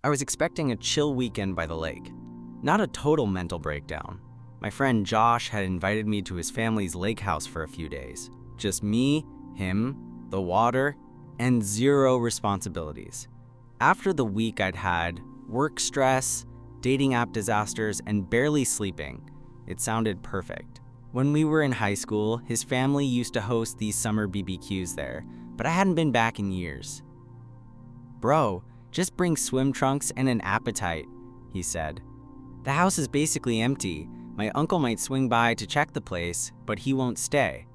I was expecting a chill weekend by the lake, not a total mental breakdown. My friend Josh had invited me to his family's lake house for a few days. Just me, him, the water, and zero responsibilities. After the week I'd had, work stress, dating app disasters, and barely sleeping, it sounded perfect. When we were in high school, his family used to host these summer BBQs there, but I hadn't been back in years. "Bro, just bring swim trunks and an appetite," he said. "The house is basically empty. My uncle might swing by to check the place, but he won't stay."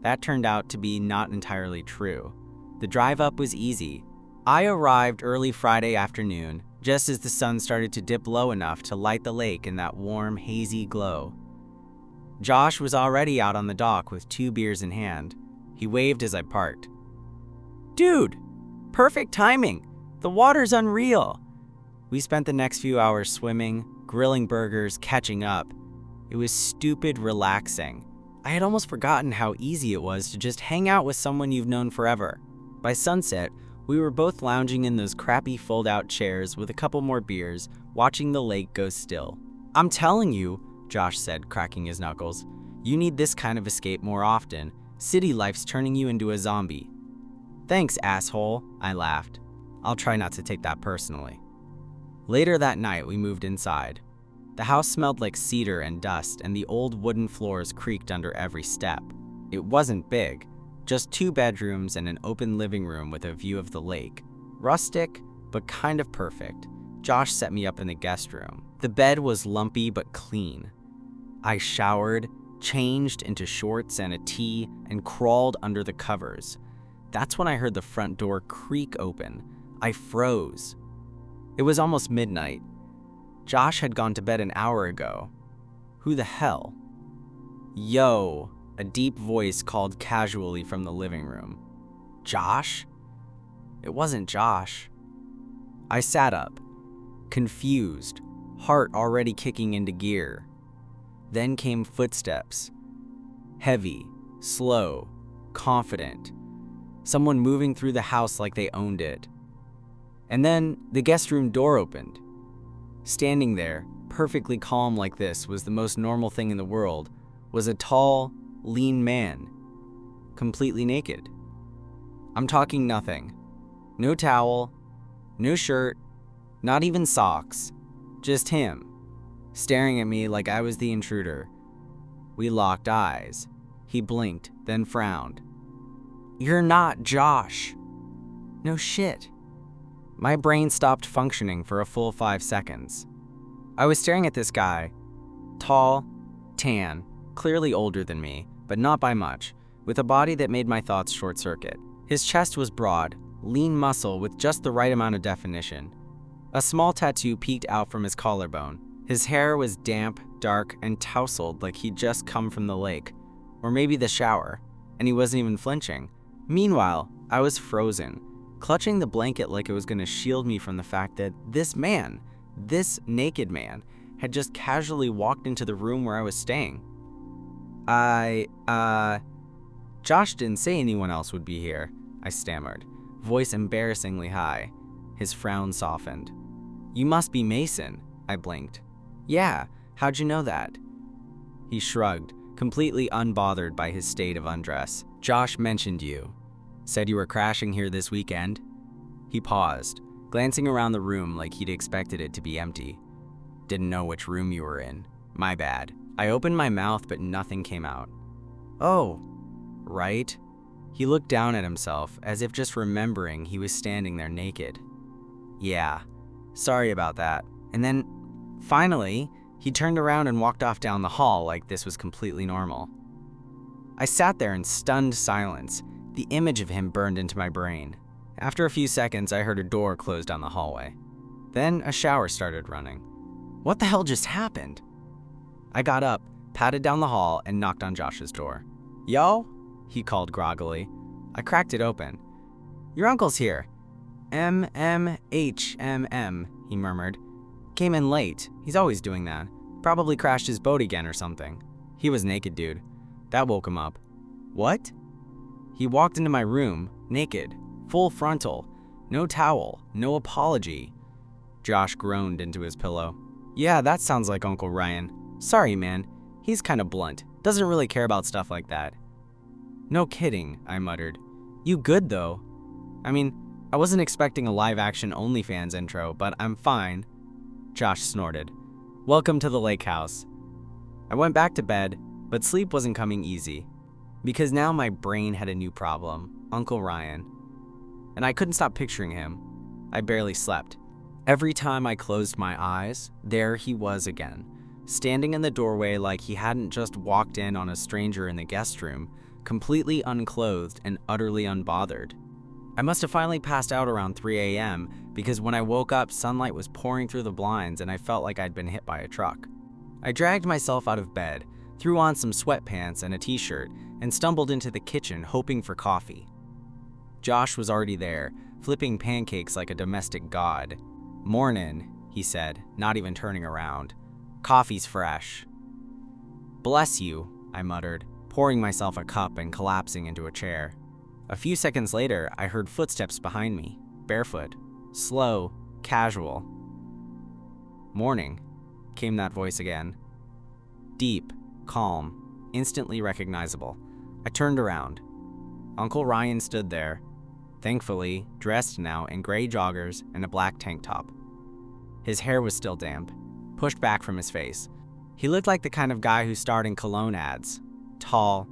That turned out to be not entirely true. The drive up was easy. I arrived early Friday afternoon, just as the sun started to dip low enough to light the lake in that warm, hazy glow. Josh was already out on the dock with 2 beers in hand. He waved as I parked. "Dude, perfect timing. The water's unreal." We spent the next few hours swimming, grilling burgers, catching up. It was stupid relaxing. I had almost forgotten how easy it was to just hang out with someone you've known forever. By sunset, we were both lounging in those crappy fold-out chairs with a couple more beers, watching the lake go still. "I'm telling you," Josh said, cracking his knuckles, "you need this kind of escape more often. City life's turning you into a zombie." "Thanks, asshole," I laughed. I'll try not to take that personally. Later that night, we moved inside. The house smelled like cedar and dust, and the old wooden floors creaked under every step. It wasn't big, just 2 bedrooms and an open living room with a view of the lake. Rustic, but kind of perfect. Josh set me up in the guest room. The bed was lumpy but clean. I showered, changed into shorts and a tee, and crawled under the covers. That's when I heard the front door creak open. I froze. It was almost midnight. Josh had gone to bed an hour ago. Who the hell? "Yo," a deep voice called casually from the living room. "Josh?" It wasn't Josh. I sat up, confused, heart already kicking into gear. Then came footsteps. Heavy, slow, confident. Someone moving through the house like they owned it. And then the guest room door opened. Standing there, perfectly calm like this was the most normal thing in the world, was a tall, lean man, completely naked. I'm talking nothing. No towel, no shirt, not even socks. Just him, staring at me like I was the intruder. We locked eyes. He blinked, then frowned. "You're not Josh." "No shit." My brain stopped functioning for a full 5 seconds. I was staring at this guy, tall, tan, clearly older than me, but not by much, with a body that made my thoughts short-circuit. His chest was broad, lean muscle with just the right amount of definition. A small tattoo peeked out from his collarbone. His hair was damp, dark, and tousled like he'd just come from the lake, or maybe the shower, and he wasn't even flinching. Meanwhile, I was frozen, clutching the blanket like it was going to shield me from the fact that this man, this naked man, had just casually walked into the room where I was staying. Josh didn't say anyone else would be here, I stammered, voice embarrassingly high. His frown softened. "You must be Mason," I blinked. "Yeah, how'd you know that?" He shrugged, completely unbothered by his state of undress. "Josh mentioned you. Said you were crashing here this weekend?" He paused, glancing around the room like he'd expected it to be empty. "Didn't know which room you were in. My bad." I opened my mouth, but nothing came out. "Oh, right?" He looked down at himself, as if just remembering he was standing there naked. "Yeah, sorry about that." And then, finally, he turned around and walked off down the hall like this was completely normal. I sat there in stunned silence. The image of him burned into my brain. After a few seconds, I heard a door close down the hallway. Then a shower started running. What the hell just happened? I got up, padded down the hall, and knocked on Josh's door. "Yo?" he called groggily. I cracked it open. "Your uncle's here." "MMHMM," he murmured. "Came in late. He's always doing that. Probably crashed his boat again or something." He was naked, dude. That woke him up. "What?" He walked into my room, naked, full frontal, no towel, no apology. Josh groaned into his pillow. Yeah, that sounds like Uncle Ryan. Sorry, man. He's kind of blunt. Doesn't really care about stuff like that. No kidding, I muttered. You good, though? I mean, I wasn't expecting a live-action OnlyFans intro, but I'm fine. Josh snorted. Welcome to the lake house. I went back to bed, but sleep wasn't coming easy. Because now my brain had a new problem, Uncle Ryan. And I couldn't stop picturing him. I barely slept. Every time I closed my eyes, there he was again, standing in the doorway like he hadn't just walked in on a stranger in the guest room, completely unclothed and utterly unbothered. I must have finally passed out around 3 a.m. because when I woke up, sunlight was pouring through the blinds and I felt like I'd been hit by a truck. I dragged myself out of bed, threw on some sweatpants and a t-shirt, and stumbled into the kitchen hoping for coffee. Josh was already there, flipping pancakes like a domestic god. Mornin', he said, not even turning around. Coffee's fresh. Bless you, I muttered, pouring myself a cup and collapsing into a chair. A few seconds later, I heard footsteps behind me, barefoot, slow, casual. Morning, came that voice again. Deep, calm, instantly recognizable. I turned around. Uncle Ryan stood there, thankfully dressed now in gray joggers and a black tank top. His hair was still damp, pushed back from his face. He looked like the kind of guy who starred in cologne ads, tall,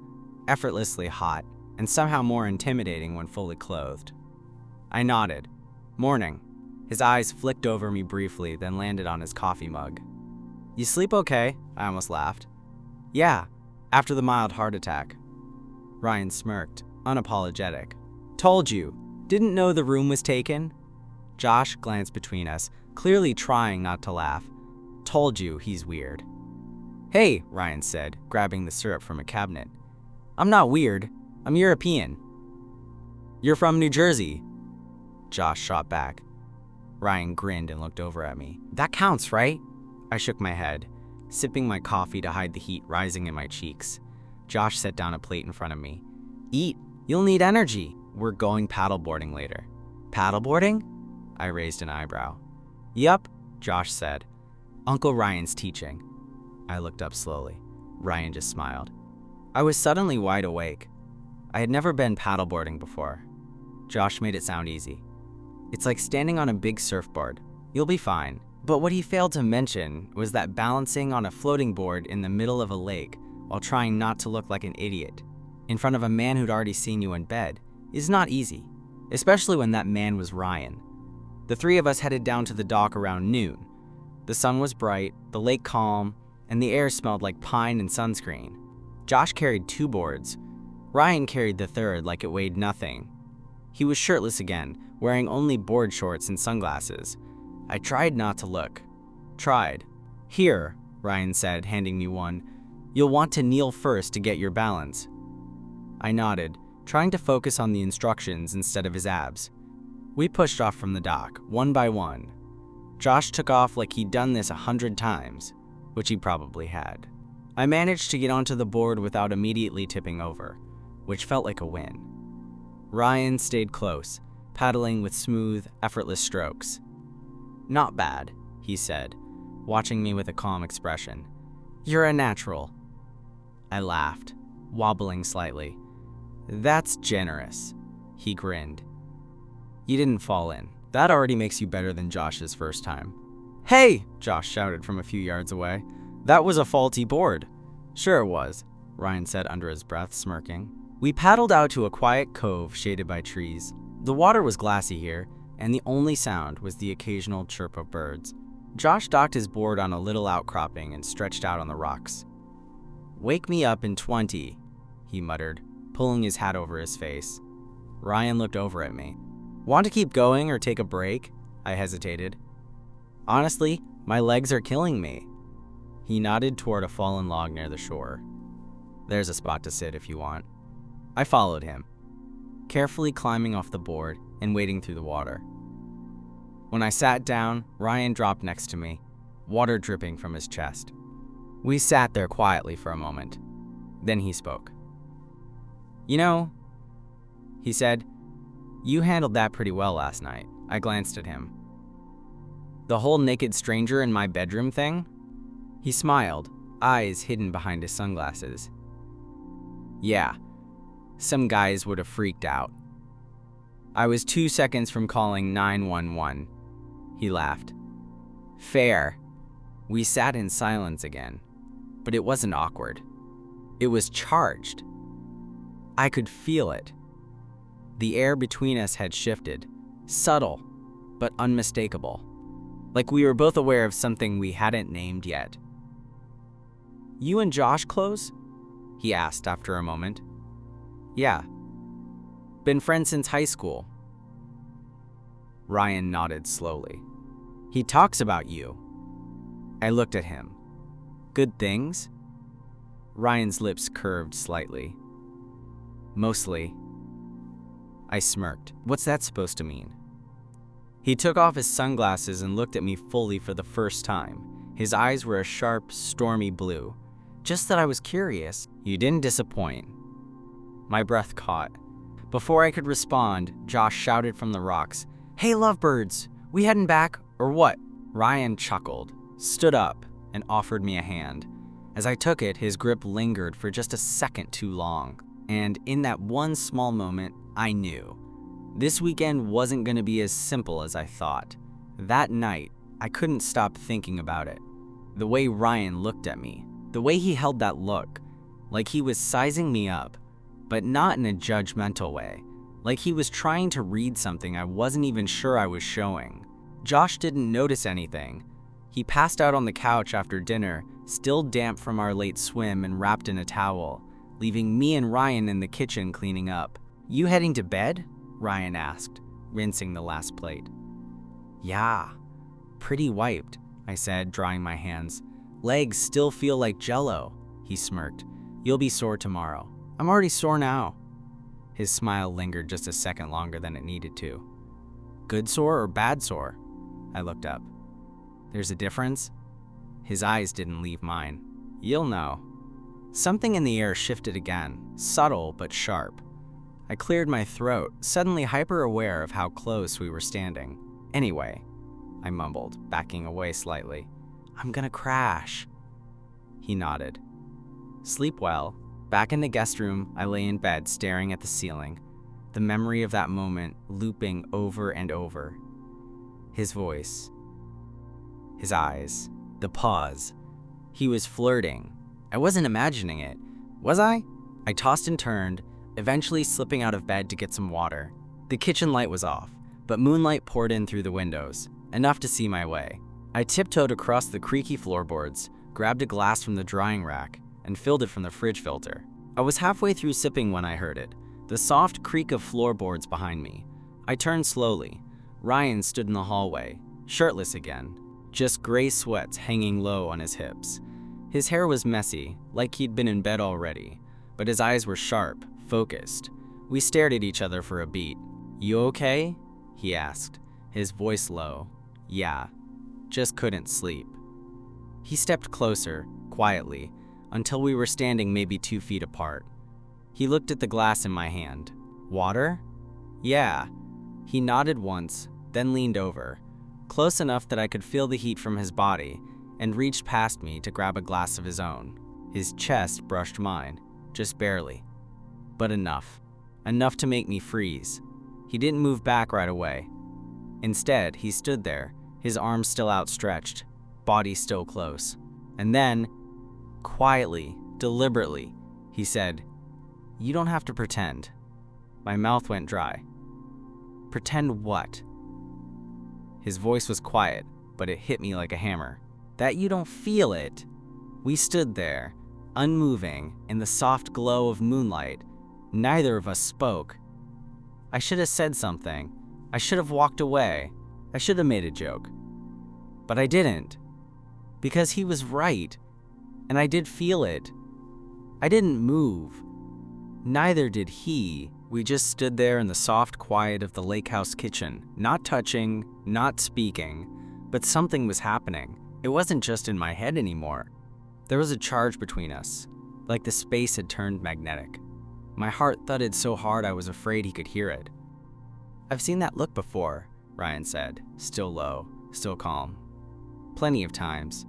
effortlessly hot, and somehow more intimidating when fully clothed. I nodded. Morning. His eyes flicked over me briefly, then landed on his coffee mug. You sleep okay? I almost laughed. Yeah, after the mild heart attack. Ryan smirked, unapologetic. Told you. Didn't know the room was taken? Josh glanced between us, clearly trying not to laugh. Told you he's weird. Hey, Ryan said, grabbing the syrup from a cabinet. I'm not weird. I'm European. You're from New Jersey. Josh shot back. Ryan grinned and looked over at me. That counts, right? I shook my head, sipping my coffee to hide the heat rising in my cheeks. Josh set down a plate in front of me. Eat. You'll need energy. We're going paddleboarding later. Paddleboarding? I raised an eyebrow. Yup, Josh said. Uncle Ryan's teaching. I looked up slowly. Ryan just smiled. I was suddenly wide awake. I had never been paddleboarding before. Josh made it sound easy. It's like standing on a big surfboard. You'll be fine. But what he failed to mention was that balancing on a floating board in the middle of a lake while trying not to look like an idiot in front of a man who'd already seen you in bed is not easy, especially when that man was Ryan. The three of us headed down to the dock around noon. The sun was bright, the lake calm, and the air smelled like pine and sunscreen. Josh carried 2 boards. Ryan carried the third like it weighed nothing. He was shirtless again, wearing only board shorts and sunglasses. I tried not to look. Tried. Here, Ryan said, handing me one. You'll want to kneel first to get your balance. I nodded, trying to focus on the instructions instead of his abs. We pushed off from the dock, one by one. Josh took off like he'd done this 100 times, which he probably had. I managed to get onto the board without immediately tipping over, which felt like a win. Ryan stayed close, paddling with smooth, effortless strokes. Not bad, he said, watching me with a calm expression. You're a natural. I laughed, wobbling slightly. That's generous, he grinned. You didn't fall in. That already makes you better than Josh's first time. Hey, Josh shouted from a few yards away. That was a faulty board. Sure it was, Ryan said under his breath, smirking. We paddled out to a quiet cove shaded by trees. The water was glassy here, and the only sound was the occasional chirp of birds. Josh docked his board on a little outcropping and stretched out on the rocks. Wake me up in 20, he muttered, pulling his hat over his face. Ryan looked over at me. Want to keep going or take a break? I hesitated. Honestly, my legs are killing me. He nodded toward a fallen log near the shore. There's a spot to sit if you want. I followed him, carefully climbing off the board and wading through the water. When I sat down, Ryan dropped next to me, water dripping from his chest. We sat there quietly for a moment. Then he spoke. You know, he said, you handled that pretty well last night. I glanced at him. The whole naked stranger in my bedroom thing? He smiled, eyes hidden behind his sunglasses. Yeah, some guys would have freaked out. I was 2 seconds from calling 911. He laughed. Fair. We sat in silence again, but it wasn't awkward. It was charged. I could feel it. The air between us had shifted, subtle, but unmistakable, like we were both aware of something we hadn't named yet. You and Josh close? He asked after a moment. Yeah. Been friends since high school. Ryan nodded slowly. He talks about you. I looked at him. Good things? Ryan's lips curved slightly. Mostly. I smirked. What's that supposed to mean? He took off his sunglasses and looked at me fully for the first time. His eyes were a sharp, stormy blue. Just that I was curious. You didn't disappoint. My breath caught. Before I could respond, Josh shouted from the rocks, Hey lovebirds, we heading back, or what? Ryan chuckled, stood up, and offered me a hand. As I took it, his grip lingered for just a second too long. And in that one small moment, I knew. This weekend wasn't going to be as simple as I thought. That night, I couldn't stop thinking about it. The way Ryan looked at me, the way he held that look, like he was sizing me up, but not in a judgmental way, like he was trying to read something I wasn't even sure I was showing. Josh didn't notice anything. He passed out on the couch after dinner, still damp from our late swim and wrapped in a towel, leaving me and Ryan in the kitchen cleaning up. You heading to bed? Ryan asked, rinsing the last plate. Yeah, pretty wiped, I said, drying my hands. Legs still feel like jello, he smirked. You'll be sore tomorrow. I'm already sore now. His smile lingered just a second longer than it needed to. Good sore or bad sore? I looked up. There's a difference? His eyes didn't leave mine. You'll know. Something in the air shifted again, subtle but sharp. I cleared my throat, suddenly hyper-aware of how close we were standing. Anyway, I mumbled, backing away slightly. I'm gonna crash. He nodded. Sleep well. Back in the guest room, I lay in bed staring at the ceiling, the memory of that moment looping over and over. His voice. His eyes. The pause. He was flirting. I wasn't imagining it. Was I? I tossed and turned, eventually slipping out of bed to get some water. The kitchen light was off, but moonlight poured in through the windows, enough to see my way. I tiptoed across the creaky floorboards, grabbed a glass from the drying rack, and filled it from the fridge filter. I was halfway through sipping when I heard it, the soft creak of floorboards behind me. I turned slowly. Ryan stood in the hallway, shirtless again, just gray sweats hanging low on his hips. His hair was messy, like he'd been in bed already, but his eyes were sharp, focused. We stared at each other for a beat. You okay? He asked, his voice low. Yeah, just couldn't sleep. He stepped closer, quietly, until we were standing maybe 2 feet apart. He looked at the glass in my hand. Water? Yeah. He nodded once, then leaned over, close enough that I could feel the heat from his body, and reached past me to grab a glass of his own. His chest brushed mine, just barely. But enough. Enough to make me freeze. He didn't move back right away. Instead, he stood there, his arms still outstretched, body still close. And then, quietly, deliberately, he said, You don't have to pretend. My mouth went dry. Pretend what? His voice was quiet, but it hit me like a hammer. That you don't feel it. We stood there, unmoving, in the soft glow of moonlight. Neither of us spoke. I should have said something. I should have walked away. I should have made a joke. But I didn't. Because he was right. And I did feel it. I didn't move. Neither did he. We just stood there in the soft quiet of the lakehouse kitchen, not touching, not speaking, but something was happening. It wasn't just in my head anymore. There was a charge between us, like the space had turned magnetic. My heart thudded so hard I was afraid he could hear it. I've seen that look before, Ryan said, still low. still calm. Plenty of times.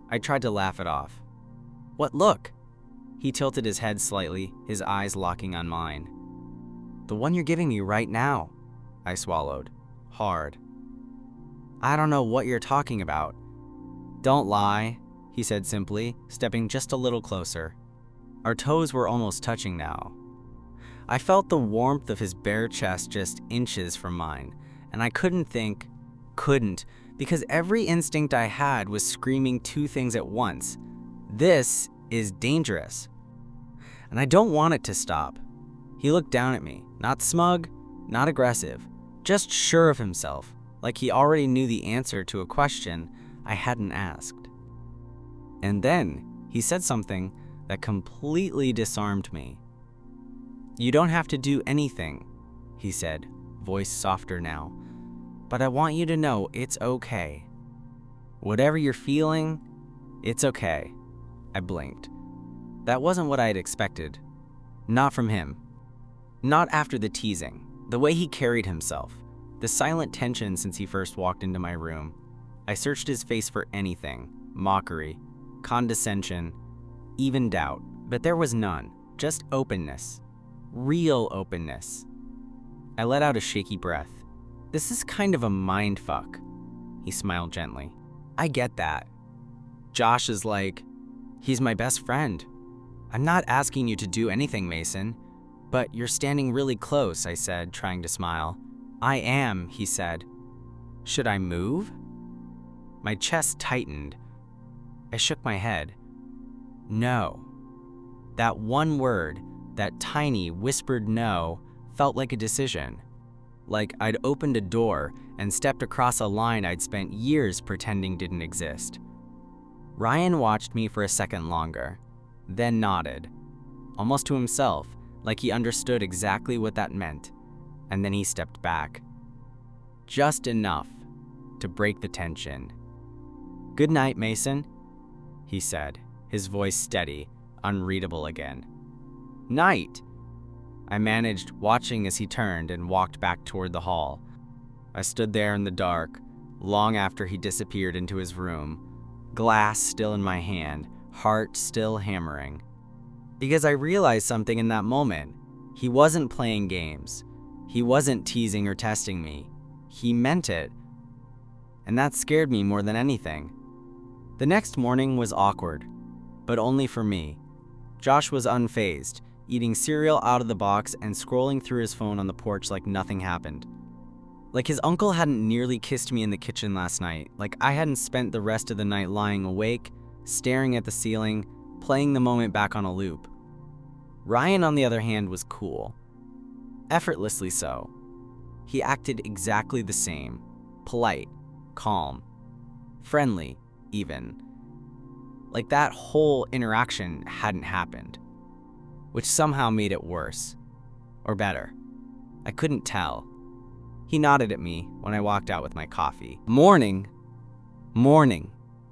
I tried to laugh it off. What look? He tilted his head slightly, his eyes locking on mine. The one you're giving me right now, I swallowed, hard. I don't know what you're talking about. Don't lie, he said simply, stepping just a little closer. Our toes were almost touching now. I felt the warmth of his bare chest just inches from mine, and I couldn't, because every instinct I had was screaming two things at once. This is dangerous. And I don't want it to stop. He looked down at me, not smug, not aggressive, just sure of himself, like he already knew the answer to a question I hadn't asked. And then he said something that completely disarmed me. You don't have to do anything, he said, voice softer now, but I want you to know it's okay. Whatever you're feeling, it's okay. I blinked. That wasn't what I had expected. Not from him. Not after the teasing, the way he carried himself, the silent tension since he first walked into my room. I searched his face for anything, mockery, condescension, even doubt, but there was none, just openness, real openness. I let out a shaky breath. This is kind of a mindfuck, he smiled gently. I get that. Josh is like, he's my best friend. I'm not asking you to do anything, Mason, but you're standing really close, I said, trying to smile. I am, he said. Should I move? My chest tightened. I shook my head. No. That one word, that tiny, whispered no, felt like a decision. Like I'd opened a door and stepped across a line I'd spent years pretending didn't exist. Ryan watched me for a second longer, then nodded, almost to himself, like he understood exactly what that meant, and then he stepped back. Just enough to break the tension. Good night, Mason, he said, his voice steady, unreadable again. Night, I managed, watching as he turned and walked back toward the hall. I stood there in the dark, long after he disappeared into his room, glass still in my hand, heart still hammering. Because I realized something in that moment. He wasn't playing games. He wasn't teasing or testing me. He meant it. And that scared me more than anything. The next morning was awkward, but only for me. Josh was unfazed, eating cereal out of the box and scrolling through his phone on the porch like nothing happened. Like his uncle hadn't nearly kissed me in the kitchen last night, like I hadn't spent the rest of the night lying awake, staring at the ceiling, playing the moment back on a loop. Ryan, on the other hand, was cool. Effortlessly so. He acted exactly the same. Polite, calm, friendly, even. Like that whole interaction hadn't happened. Which somehow made it worse. Or better. I couldn't tell. He nodded at me when I walked out with my coffee. Morning,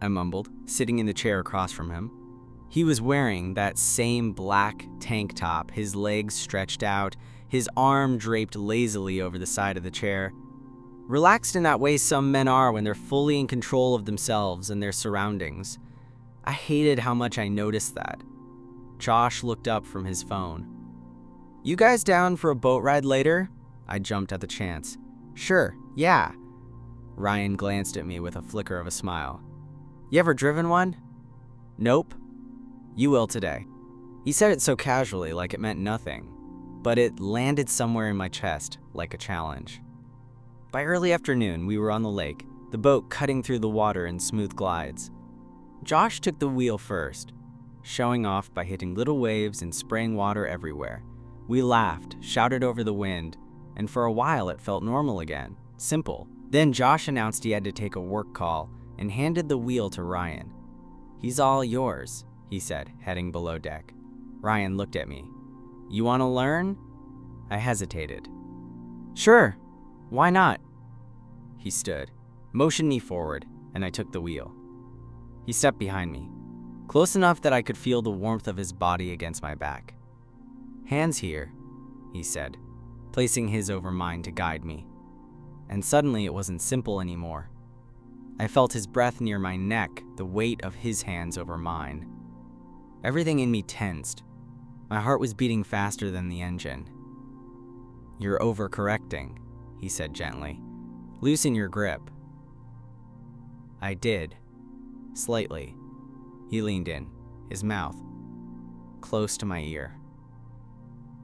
I mumbled, sitting in the chair across from him. He was wearing that same black tank top, his legs stretched out, his arm draped lazily over the side of the chair. Relaxed in that way some men are when they're fully in control of themselves and their surroundings. I hated how much I noticed that. Josh looked up from his phone. You guys down for a boat ride later? I jumped at the chance. Sure, yeah. Ryan glanced at me with a flicker of a smile. You ever driven one? Nope. You will today. He said it so casually, like it meant nothing, but it landed somewhere in my chest, like a challenge. By early afternoon, we were on the lake, the boat cutting through the water in smooth glides. Josh took the wheel first, showing off by hitting little waves and spraying water everywhere. We laughed, shouted over the wind, and for a while it felt normal again, simple. Then Josh announced he had to take a work call and handed the wheel to Ryan. He's all yours, he said, heading below deck. Ryan looked at me. You want to learn? I hesitated. Sure, why not? He stood, motioned me forward, and I took the wheel. He stepped behind me, close enough that I could feel the warmth of his body against my back. Hands here, he said, placing his over mine to guide me. And suddenly it wasn't simple anymore. I felt his breath near my neck, the weight of his hands over mine. Everything in me tensed. My heart was beating faster than the engine. "You're overcorrecting," he said gently. "Loosen your grip." I did. Slightly. He leaned in, his mouth close to my ear.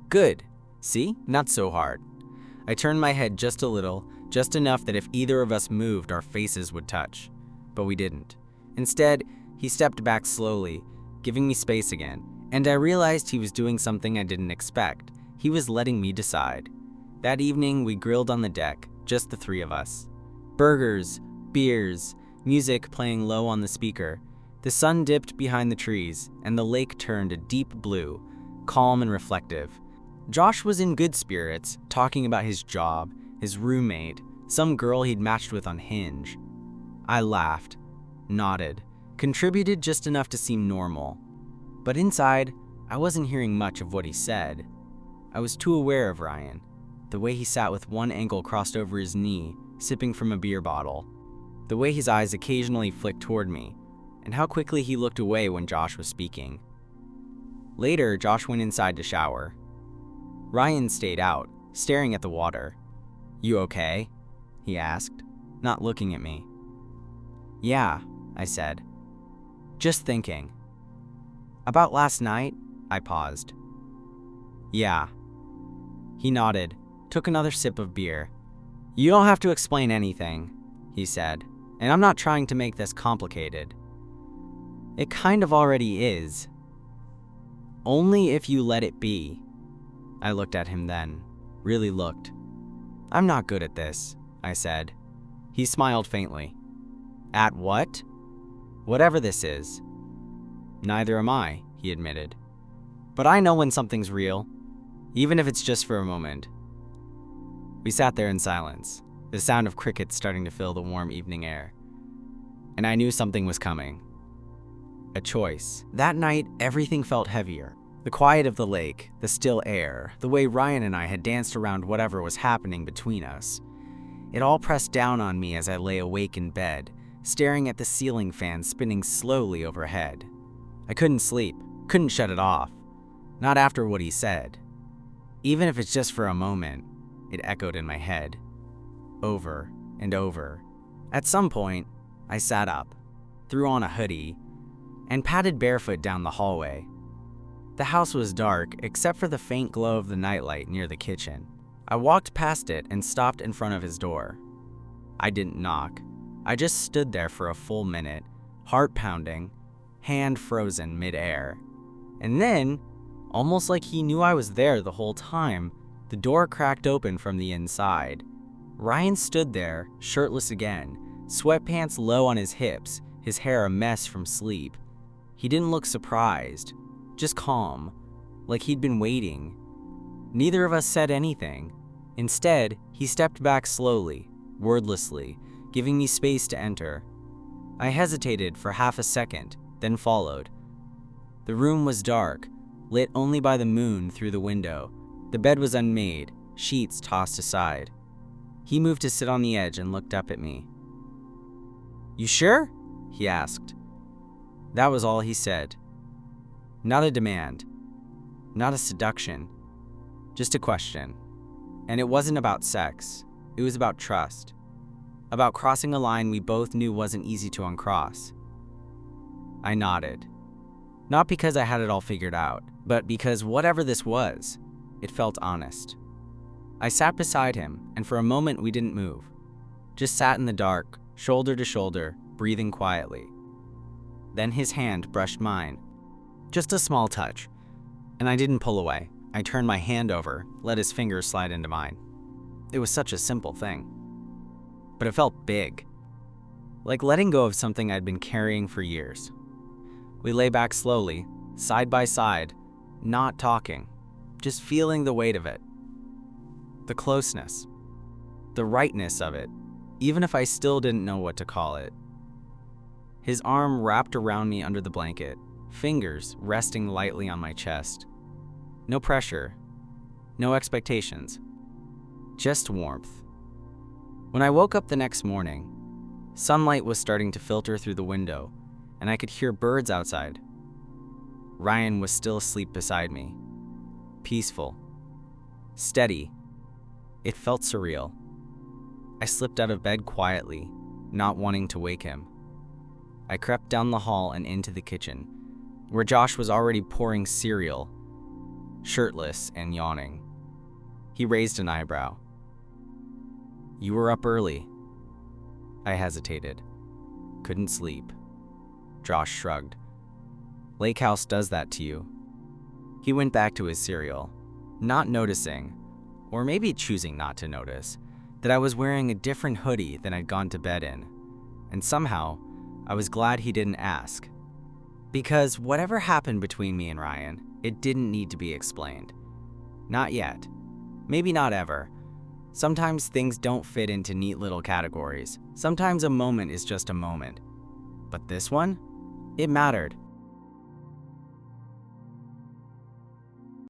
"Good. See? Not so hard." I turned my head just a little, just enough that if either of us moved, our faces would touch. But we didn't. Instead, he stepped back slowly, giving me space again, and I realized he was doing something I didn't expect. He was letting me decide. That evening, we grilled on the deck, just the three of us. Burgers, beers, music playing low on the speaker. The sun dipped behind the trees, and the lake turned a deep blue, calm and reflective. Josh was in good spirits, talking about his job, his roommate, some girl he'd matched with on Hinge. I laughed, nodded, contributed just enough to seem normal. But inside, I wasn't hearing much of what he said. I was too aware of Ryan, the way he sat with one ankle crossed over his knee, sipping from a beer bottle, the way his eyes occasionally flicked toward me, and how quickly he looked away when Josh was speaking. Later, Josh went inside to shower. Ryan stayed out, staring at the water. "You okay?" he asked, not looking at me. "Yeah," I said. "Just thinking." "About last night?" I paused. "Yeah." He nodded, took another sip of beer. "You don't have to explain anything," he said, "and I'm not trying to make this complicated." "It kind of already is." "Only if you let it be." I looked at him then, really looked. "I'm not good at this," I said. He smiled faintly. "At what?" "Whatever this is." "Neither am I," he admitted. "But I know when something's real, even if it's just for a moment." We sat there in silence, the sound of crickets starting to fill the warm evening air. And I knew something was coming. A choice. That night, everything felt heavier. The quiet of the lake, the still air, the way Ryan and I had danced around whatever was happening between us. It all pressed down on me as I lay awake in bed, staring at the ceiling fan spinning slowly overhead. I couldn't sleep, couldn't shut it off. Not after what he said. Even if it's just for a moment, it echoed in my head. Over and over. At some point, I sat up, threw on a hoodie, and padded barefoot down the hallway. The house was dark, except for the faint glow of the nightlight near the kitchen. I walked past it and stopped in front of his door. I didn't knock. I just stood there for a full minute, heart pounding, hand frozen mid-air. And then, almost like he knew I was there the whole time, the door cracked open from the inside. Ryan stood there, shirtless again, sweatpants low on his hips, his hair a mess from sleep. He didn't look surprised, just calm, like he'd been waiting. Neither of us said anything. Instead, he stepped back slowly, wordlessly, giving me space to enter. I hesitated for half a second, then followed. The room was dark, lit only by the moon through the window. The bed was unmade, sheets tossed aside. He moved to sit on the edge and looked up at me. "You sure?" he asked. That was all he said. Not a demand, not a seduction, just a question. And it wasn't about sex, it was about trust. About crossing a line we both knew wasn't easy to uncross. I nodded. Not because I had it all figured out, but because whatever this was, it felt honest. I sat beside him, and for a moment we didn't move. Just sat in the dark, shoulder to shoulder, breathing quietly. Then his hand brushed mine. Just a small touch, and I didn't pull away. I turned my hand over, let his fingers slide into mine. It was such a simple thing. But it felt big. Like letting go of something I'd been carrying for years. We lay back slowly, side by side, not talking, just feeling the weight of it. The closeness. The rightness of it, even if I still didn't know what to call it. His arm wrapped around me under the blanket, fingers resting lightly on my chest. No pressure, no expectations, just warmth. When I woke up the next morning, Sunlight was starting to filter through the window, and I could hear birds outside. Ryan was still asleep beside me. Peaceful. Steady. It felt surreal. I slipped out of bed quietly, not wanting to wake him. I crept down the hall and into the kitchen, where Josh was already pouring cereal, shirtless and yawning. He raised an eyebrow. "You were up early." I hesitated. "Couldn't sleep." Josh shrugged. "Lakehouse does that to you." He went back to his cereal, not noticing, or maybe choosing not to notice, that I was wearing a different hoodie than I'd gone to bed in, and somehow, I was glad he didn't ask. Because whatever happened between me and Ryan, it didn't need to be explained. Not yet. Maybe not ever. Sometimes things don't fit into neat little categories. Sometimes a moment is just a moment. But this one? It mattered.